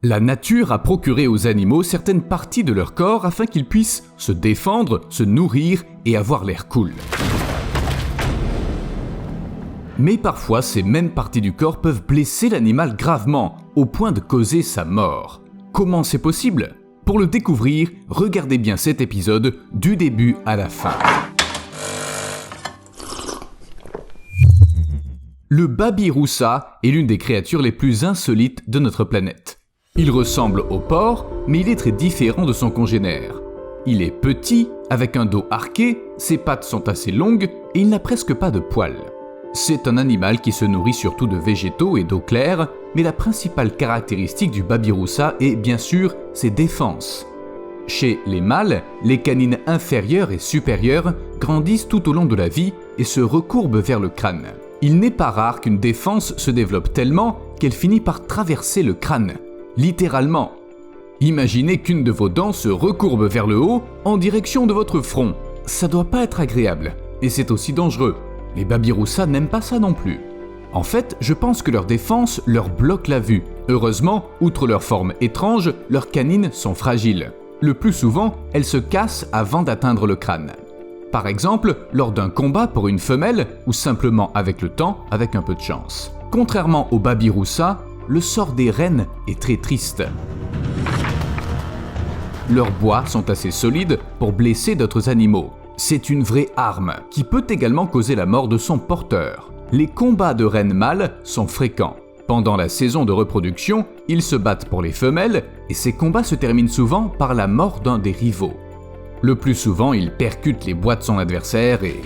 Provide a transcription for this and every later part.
La nature a procuré aux animaux certaines parties de leur corps afin qu'ils puissent se défendre, se nourrir et avoir l'air cool. Mais parfois, ces mêmes parties du corps peuvent blesser l'animal gravement, au point de causer sa mort. Comment c'est possible ? Pour le découvrir, regardez bien cet épisode du début à la fin. Le babiroussa est l'une des créatures les plus insolites de notre planète. Il ressemble au porc, mais il est très différent de son congénère. Il est petit, avec un dos arqué, ses pattes sont assez longues et il n'a presque pas de poils. C'est un animal qui se nourrit surtout de végétaux et d'eau claire, mais la principale caractéristique du babiroussa est bien sûr ses défenses. Chez les mâles, les canines inférieures et supérieures grandissent tout au long de la vie et se recourbent vers le crâne. Il n'est pas rare qu'une défense se développe tellement qu'elle finit par traverser le crâne, littéralement. Imaginez qu'une de vos dents se recourbe vers le haut en direction de votre front. Ça doit pas être agréable, et c'est aussi dangereux. Les babiroussas n'aiment pas ça non plus. En fait, je pense que leur défense leur bloque la vue. Heureusement, outre leur forme étrange, leurs canines sont fragiles. Le plus souvent, elles se cassent avant d'atteindre le crâne. Par exemple, lors d'un combat pour une femelle, ou simplement avec le temps, avec un peu de chance. Contrairement aux babiroussas, le sort des rennes est très triste. Leurs bois sont assez solides pour blesser d'autres animaux. C'est une vraie arme qui peut également causer la mort de son porteur. Les combats de rennes mâles sont fréquents. Pendant la saison de reproduction, ils se battent pour les femelles et ces combats se terminent souvent par la mort d'un des rivaux. Le plus souvent, ils percutent les bois de son adversaire et...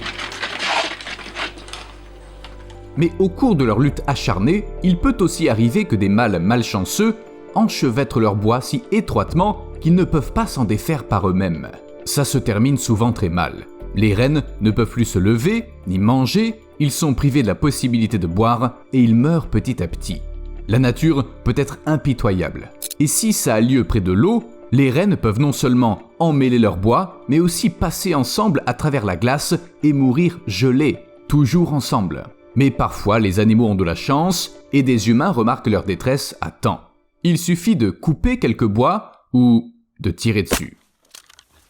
Mais au cours de leur lutte acharnée, il peut aussi arriver que des mâles malchanceux enchevêtrent leur bois si étroitement qu'ils ne peuvent pas s'en défaire par eux-mêmes. Ça se termine souvent très mal. Les rennes ne peuvent plus se lever, ni manger, ils sont privés de la possibilité de boire et ils meurent petit à petit. La nature peut être impitoyable. Et si ça a lieu près de l'eau, les rennes peuvent non seulement emmêler leur bois, mais aussi passer ensemble à travers la glace et mourir gelés, toujours ensemble. Mais parfois, les animaux ont de la chance et des humains remarquent leur détresse à temps. Il suffit de couper quelques bois ou de tirer dessus.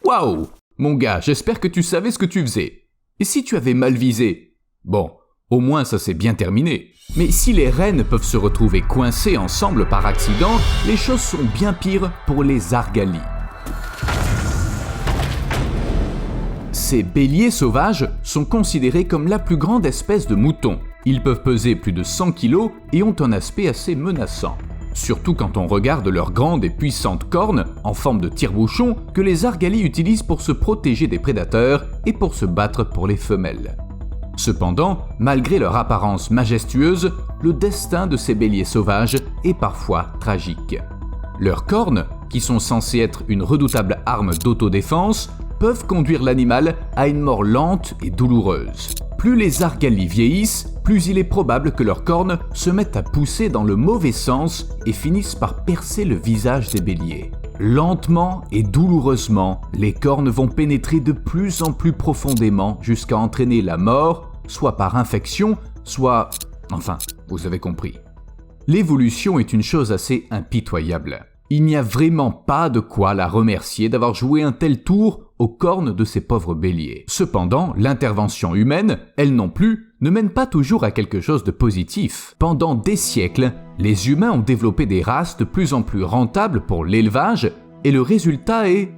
Waouh! Mon gars, j'espère que tu savais ce que tu faisais. Et si tu avais mal visé? Bon, au moins ça s'est bien terminé. Mais si les rennes peuvent se retrouver coincées ensemble par accident, les choses sont bien pires pour les argalis. Ces béliers sauvages sont considérés comme la plus grande espèce de mouton. Ils peuvent peser plus de 100 kg et ont un aspect assez menaçant. Surtout quand on regarde leurs grandes et puissantes cornes en forme de tire-bouchon que les argalis utilisent pour se protéger des prédateurs et pour se battre pour les femelles. Cependant, malgré leur apparence majestueuse, le destin de ces béliers sauvages est parfois tragique. Leurs cornes, qui sont censées être une redoutable arme d'autodéfense, peuvent conduire l'animal à une mort lente et douloureuse. Plus les argalis vieillissent, plus il est probable que leurs cornes se mettent à pousser dans le mauvais sens et finissent par percer le visage des béliers. Lentement et douloureusement, les cornes vont pénétrer de plus en plus profondément jusqu'à entraîner la mort, soit par infection, soit... Enfin, vous avez compris. L'évolution est une chose assez impitoyable. Il n'y a vraiment pas de quoi la remercier d'avoir joué un tel tour aux cornes de ces pauvres béliers. Cependant, l'intervention humaine, elle non plus, ne mène pas toujours à quelque chose de positif. Pendant des siècles, les humains ont développé des races de plus en plus rentables pour l'élevage et le résultat est,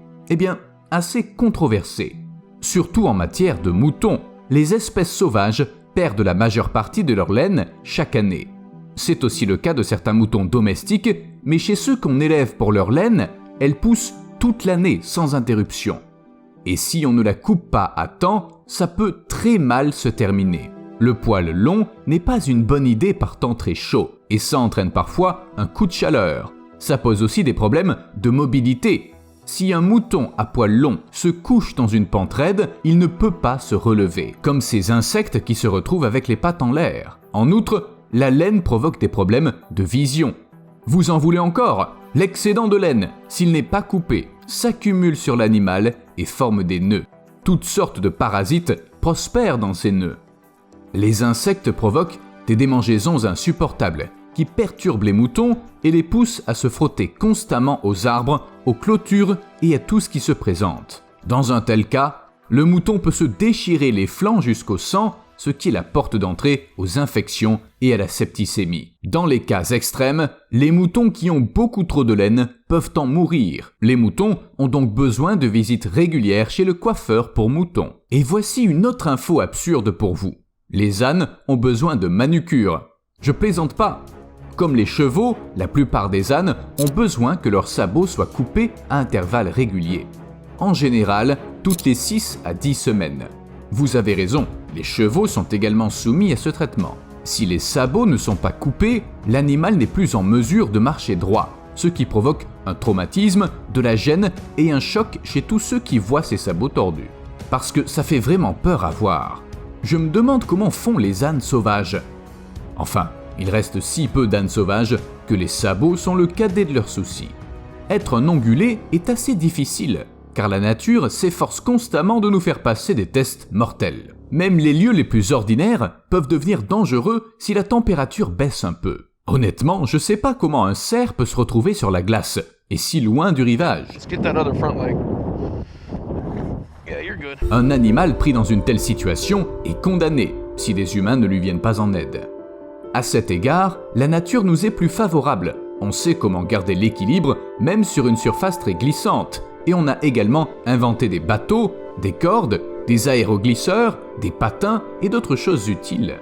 assez controversé. Surtout en matière de moutons, les espèces sauvages perdent la majeure partie de leur laine chaque année. C'est aussi le cas de certains moutons domestiques, mais chez ceux qu'on élève pour leur laine, elle pousse toute l'année sans interruption. Et si on ne la coupe pas à temps, ça peut très mal se terminer. Le poil long n'est pas une bonne idée par temps très chaud, et ça entraîne parfois un coup de chaleur. Ça pose aussi des problèmes de mobilité. Si un mouton à poil long se couche dans une pente raide, il ne peut pas se relever, comme ces insectes qui se retrouvent avec les pattes en l'air. En outre, la laine provoque des problèmes de vision. Vous en voulez encore? L'excédent de laine, s'il n'est pas coupé, s'accumule sur l'animal et forme des nœuds. Toutes sortes de parasites prospèrent dans ces nœuds. Les insectes provoquent des démangeaisons insupportables qui perturbent les moutons et les poussent à se frotter constamment aux arbres, aux clôtures et à tout ce qui se présente. Dans un tel cas, le mouton peut se déchirer les flancs jusqu'au sang, ce qui est la porte d'entrée aux infections et à la septicémie. Dans les cas extrêmes, les moutons qui ont beaucoup trop de laine peuvent en mourir. Les moutons ont donc besoin de visites régulières chez le coiffeur pour moutons. Et voici une autre info absurde pour vous. Les ânes ont besoin de manucure. Je plaisante pas. Comme les chevaux, la plupart des ânes ont besoin que leurs sabots soient coupés à intervalles réguliers. En général, toutes les 6 à 10 semaines. Vous avez raison, les chevaux sont également soumis à ce traitement. Si les sabots ne sont pas coupés, l'animal n'est plus en mesure de marcher droit, ce qui provoque un traumatisme, de la gêne et un choc chez tous ceux qui voient ces sabots tordus. Parce que ça fait vraiment peur à voir. Je me demande comment font les ânes sauvages. Enfin, il reste si peu d'ânes sauvages que les sabots sont le cadet de leurs soucis. Être un ongulé est assez difficile, car la nature s'efforce constamment de nous faire passer des tests mortels. Même les lieux les plus ordinaires peuvent devenir dangereux si la température baisse un peu. Honnêtement, je sais pas comment un cerf peut se retrouver sur la glace, et si loin du rivage. Un animal pris dans une telle situation est condamné, si des humains ne lui viennent pas en aide. À cet égard, la nature nous est plus favorable. On sait comment garder l'équilibre, même sur une surface très glissante. Et on a également inventé des bateaux, des cordes, des aéroglisseurs, des patins et d'autres choses utiles.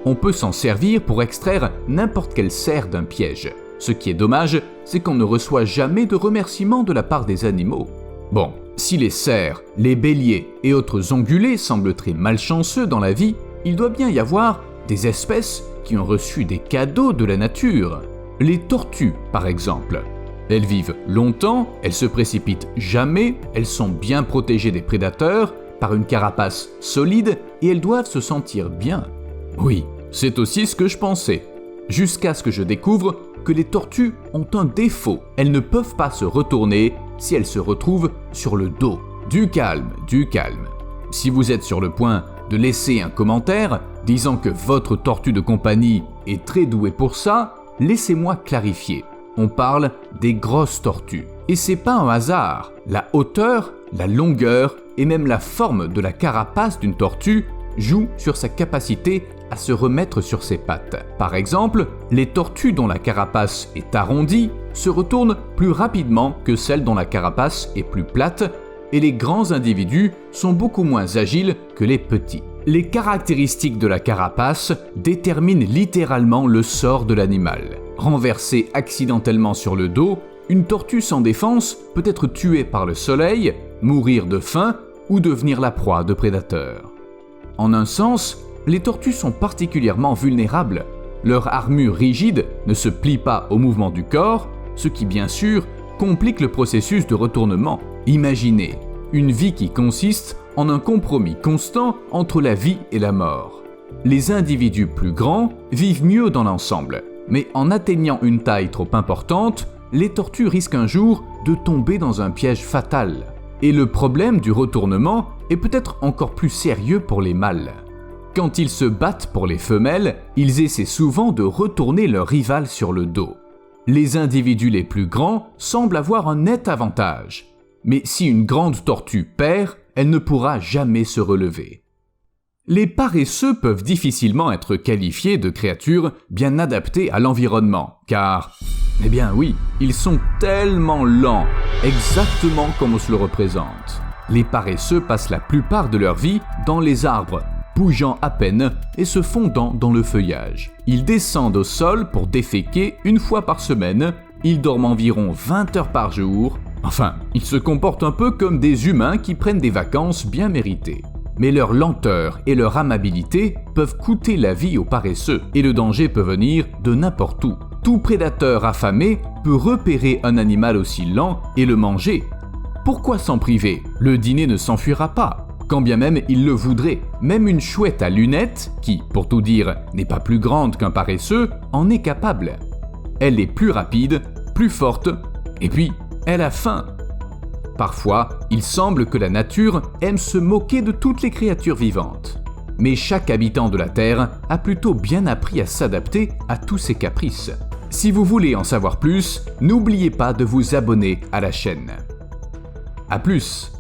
On peut s'en servir pour extraire n'importe quelle serre d'un piège. Ce qui est dommage, c'est qu'on ne reçoit jamais de remerciements de la part des animaux. Bon, si les cerfs, les béliers et autres ongulés semblent très malchanceux dans la vie, il doit bien y avoir des espèces qui ont reçu des cadeaux de la nature. Les tortues, par exemple. Elles vivent longtemps, elles se précipitent jamais, elles sont bien protégées des prédateurs, par une carapace solide, et elles doivent se sentir bien. Oui, c'est aussi ce que je pensais. Jusqu'à ce que je découvre que les tortues ont un défaut. Elles ne peuvent pas se retourner si elles se retrouvent sur le dos. Du calme, du calme. Si vous êtes sur le point de laisser un commentaire disant que votre tortue de compagnie est très douée pour ça, laissez-moi clarifier. On parle des grosses tortues. Et c'est pas un hasard. La hauteur, la longueur et même la forme de la carapace d'une tortue jouent sur sa capacité à se remettre sur ses pattes. Par exemple, les tortues dont la carapace est arrondie se retournent plus rapidement que celles dont la carapace est plus plate, et les grands individus sont beaucoup moins agiles que les petits. Les caractéristiques de la carapace déterminent littéralement le sort de l'animal. Renversée accidentellement sur le dos, une tortue sans défense peut être tuée par le soleil, mourir de faim ou devenir la proie de prédateurs. En un sens, les tortues sont particulièrement vulnérables. Leur armure rigide ne se plie pas au mouvement du corps, ce qui bien sûr complique le processus de retournement. Imaginez une vie qui consiste en un compromis constant entre la vie et la mort. Les individus plus grands vivent mieux dans l'ensemble, mais en atteignant une taille trop importante, les tortues risquent un jour de tomber dans un piège fatal. Et le problème du retournement est peut-être encore plus sérieux pour les mâles. Quand ils se battent pour les femelles, ils essaient souvent de retourner leur rival sur le dos. Les individus les plus grands semblent avoir un net avantage. Mais si une grande tortue perd, elle ne pourra jamais se relever. Les paresseux peuvent difficilement être qualifiés de créatures bien adaptées à l'environnement, car, eh bien oui, ils sont tellement lents, exactement comme on se le représente. Les paresseux passent la plupart de leur vie dans les arbres, bougeant à peine et se fondant dans le feuillage. Ils descendent au sol pour déféquer une fois par semaine, ils dorment environ 20 heures par jour. Enfin, ils se comportent un peu comme des humains qui prennent des vacances bien méritées. Mais leur lenteur et leur amabilité peuvent coûter la vie aux paresseux, et le danger peut venir de n'importe où. Tout prédateur affamé peut repérer un animal aussi lent et le manger. Pourquoi s'en priver? Le dîner ne s'enfuira pas, quand bien même il le voudrait. Même une chouette à lunettes, qui, pour tout dire, n'est pas plus grande qu'un paresseux, en est capable. Elle est plus rapide, plus forte, et puis, elle a faim. Parfois, il semble que la nature aime se moquer de toutes les créatures vivantes. mais chaque habitant de la Terre a plutôt bien appris à s'adapter à tous ces caprices. Si vous voulez en savoir plus, n'oubliez pas de vous abonner à la chaîne. À plus!